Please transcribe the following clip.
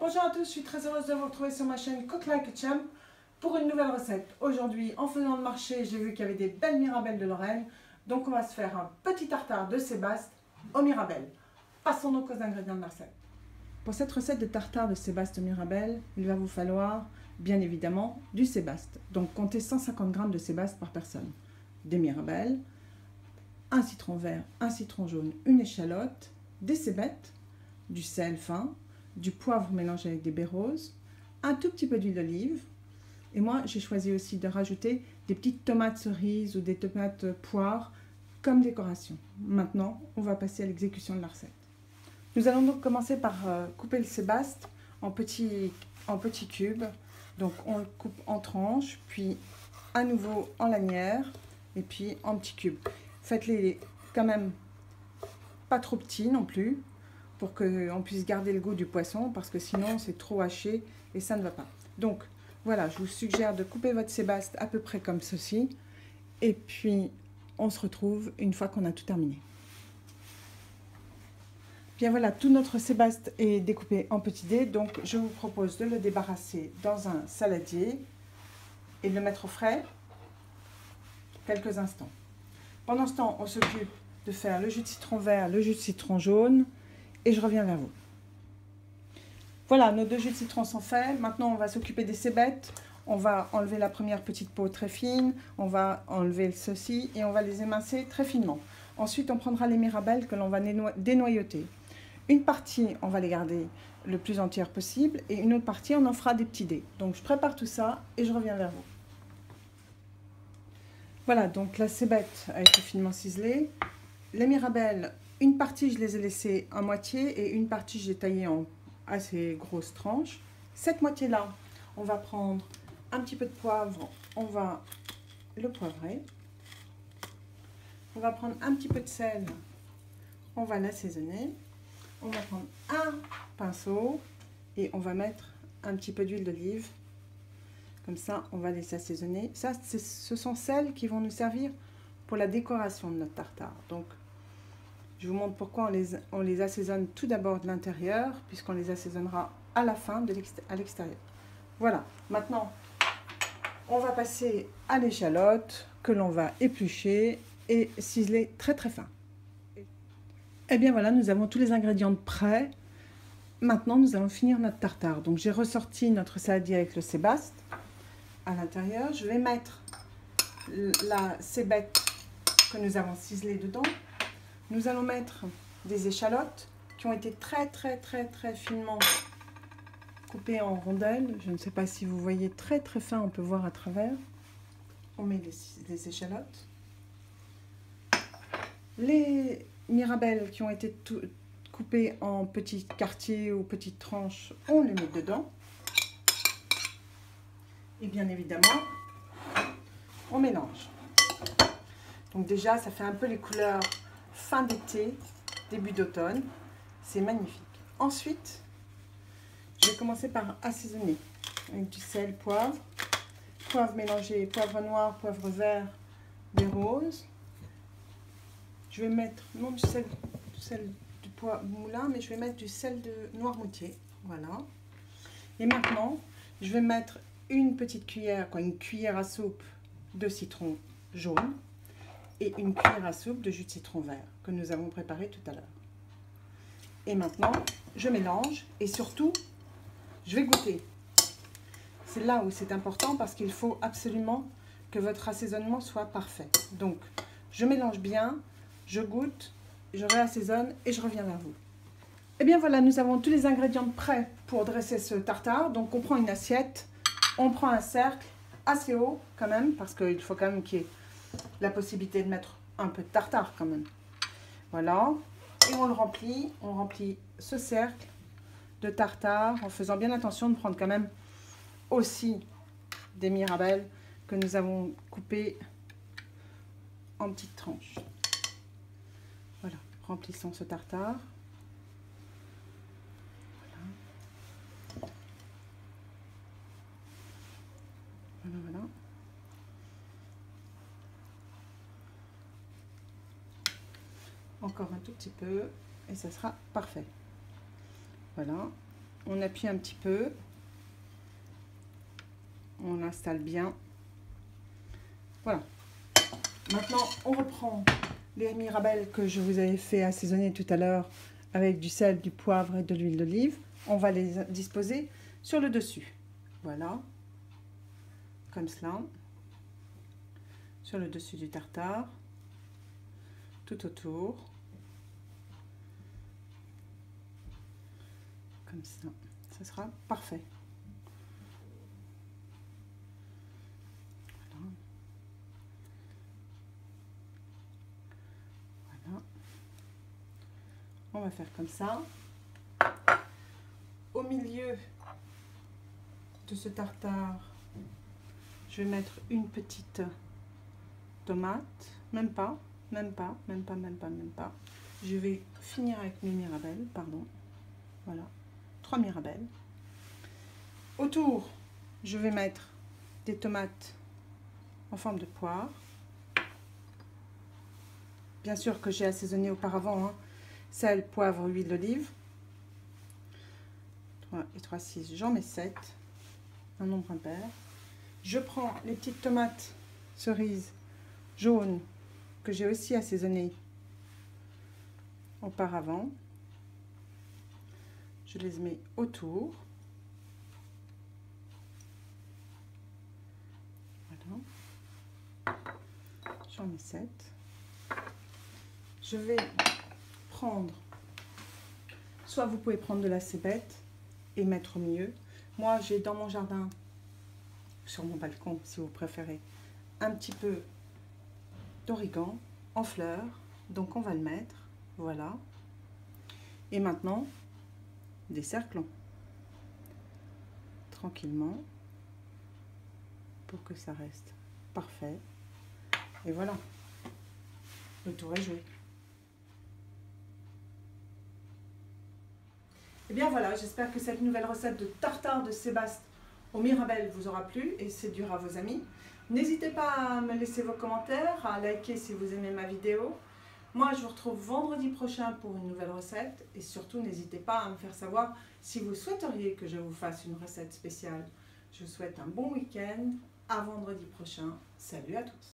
Bonjour à tous, je suis très heureuse de vous retrouver sur ma chaîne Cook Like a Champ pour une nouvelle recette. Aujourd'hui, en faisant le marché, j'ai vu qu'il y avait des belles mirabelles de Lorraine. Donc on va se faire un petit tartare de sébaste aux mirabelles. Passons donc aux ingrédients de la recette. Pour cette recette de tartare de sébaste aux mirabelles, il va vous falloir bien évidemment du sébaste. Donc comptez 150 g de sébaste par personne. Des mirabelles, un citron vert, un citron jaune, une échalote, des cébettes, du sel fin, du poivre mélangé avec des baies roses, un tout petit peu d'huile d'olive. Et moi, j'ai choisi aussi de rajouter des petites tomates cerises ou des tomates poires comme décoration. Maintenant, on va passer à l'exécution de la recette. Nous allons donc commencer par couper le sébaste en petits cubes. Donc on le coupe en tranches, puis à nouveau en lanières et puis en petits cubes. Faites-les quand même pas trop petits non plus, pour qu'on puisse garder le goût du poisson, parce que sinon c'est trop haché et ça ne va pas. Donc voilà, je vous suggère de couper votre sébaste à peu près comme ceci, et puis on se retrouve une fois qu'on a tout terminé. Bien voilà, tout notre sébaste est découpé en petits dés, donc je vous propose de le débarrasser dans un saladier et de le mettre au frais quelques instants. Pendant ce temps, on s'occupe de faire le jus de citron vert, le jus de citron jaune, et je reviens vers vous. Voilà, nos deux jus de citron sont faits. Maintenant, on va s'occuper des cébettes. On va enlever la première petite peau très fine. On va enlever ceci et on va les émincer très finement. Ensuite, on prendra les mirabelles que l'on va dénoyauter. Une partie, on va les garder le plus entière possible. Et une autre partie, on en fera des petits dés. Donc, je prépare tout ça et je reviens vers vous. Voilà, donc la cébette a été finement ciselée. Les mirabelles, une partie, je les ai laissées à moitié et une partie, j'ai taillé en assez grosses tranches. Cette moitié-là, on va prendre un petit peu de poivre, on va le poivrer. On va prendre un petit peu de sel, on va l'assaisonner. On va prendre un pinceau et on va mettre un petit peu d'huile d'olive. Comme ça, on va les assaisonner. Ça, ce sont celles qui vont nous servir pour la décoration de notre tartare. Donc, je vous montre pourquoi on les assaisonne tout d'abord de l'intérieur, puisqu'on les assaisonnera à la fin à l'extérieur. Voilà, maintenant, on va passer à l'échalote que l'on va éplucher et ciseler très très fin. Et bien voilà, nous avons tous les ingrédients prêts. Maintenant, nous allons finir notre tartare. Donc, j'ai ressorti notre saladier avec le sébaste à l'intérieur. Je vais mettre la cébette que nous avons ciselée dedans. Nous allons mettre des échalotes qui ont été très finement coupées en rondelles. Je ne sais pas si vous voyez, très fin, on peut voir à travers. On met les échalotes. Les mirabelles qui ont été coupées en petits quartiers ou petites tranches, on les met dedans. Et bien évidemment, on mélange. Donc déjà, ça fait un peu les couleurs fin d'été, début d'automne. C'est magnifique. Ensuite, je vais commencer par assaisonner avec du sel, poivre mélangé, poivre noir, poivre vert, des roses. Je vais mettre, non du sel du poivre moulin, mais je vais mettre du sel de Noirmoutier. Voilà. Et maintenant, je vais mettre une petite cuillère, une cuillère à soupe de citron jaune et une cuillère à soupe de jus de citron vert que nous avons préparé tout à l'heure. Et maintenant, je mélange et surtout, je vais goûter. C'est là où c'est important parce qu'il faut absolument que votre assaisonnement soit parfait. Donc, je mélange bien, je goûte, je réassaisonne et je reviens vers vous. Et bien voilà, nous avons tous les ingrédients prêts pour dresser ce tartare. Donc, on prend une assiette, on prend un cercle assez haut quand même, parce qu'il faut quand même qu'il y ait la possibilité de mettre un peu de tartare quand même. Voilà, et on remplit ce cercle de tartare en faisant bien attention de prendre quand même aussi des mirabelles que nous avons coupées en petites tranches. Voilà, remplissons ce tartare. Voilà. Encore un tout petit peu et ça sera parfait. Voilà. on appuie un petit peu. On installe bien. Voilà. Maintenant, on reprend les mirabelles que je vous avais fait assaisonner tout à l'heure avec du sel, du poivre et de l'huile d'olive. On va les disposer sur le dessus. Voilà. Comme cela. Sur le dessus du tartare. Tout autour. Comme ça. Ça sera parfait. Voilà. Voilà. On va faire comme ça. Au milieu de ce tartare, je vais mettre une petite tomate, même pas. Je vais finir avec mes mirabelles, pardon. Voilà, 3 mirabelles. Autour, je vais mettre des tomates en forme de poire. Bien sûr que j'ai assaisonné auparavant, hein. Sel, poivre, huile d'olive. 3 et 3, 6, j'en mets 7. Un nombre impair. Je prends les petites tomates cerises jaunes que j'ai aussi assaisonnées auparavant. Je les mets autour. Voilà. J'en mets 7. Je vais prendre, soit vous pouvez prendre de la cébette et mettre au milieu. Moi, j'ai dans mon jardin, sur mon balcon si vous préférez, un petit peu d'origan en fleurs. Donc on va le mettre, voilà. Et maintenant, décerclons tranquillement pour que ça reste parfait. Et voilà, le tour est joué. Et bien voilà, j'espère que cette nouvelle recette de tartare de sébaste aux mirabelles vous aura plu et séduira vos amis. N'hésitez pas à me laisser vos commentaires, à liker si vous aimez ma vidéo. Moi, je vous retrouve vendredi prochain pour une nouvelle recette. Et surtout, n'hésitez pas à me faire savoir si vous souhaiteriez que je vous fasse une recette spéciale. Je vous souhaite un bon week-end. À vendredi prochain. Salut à tous.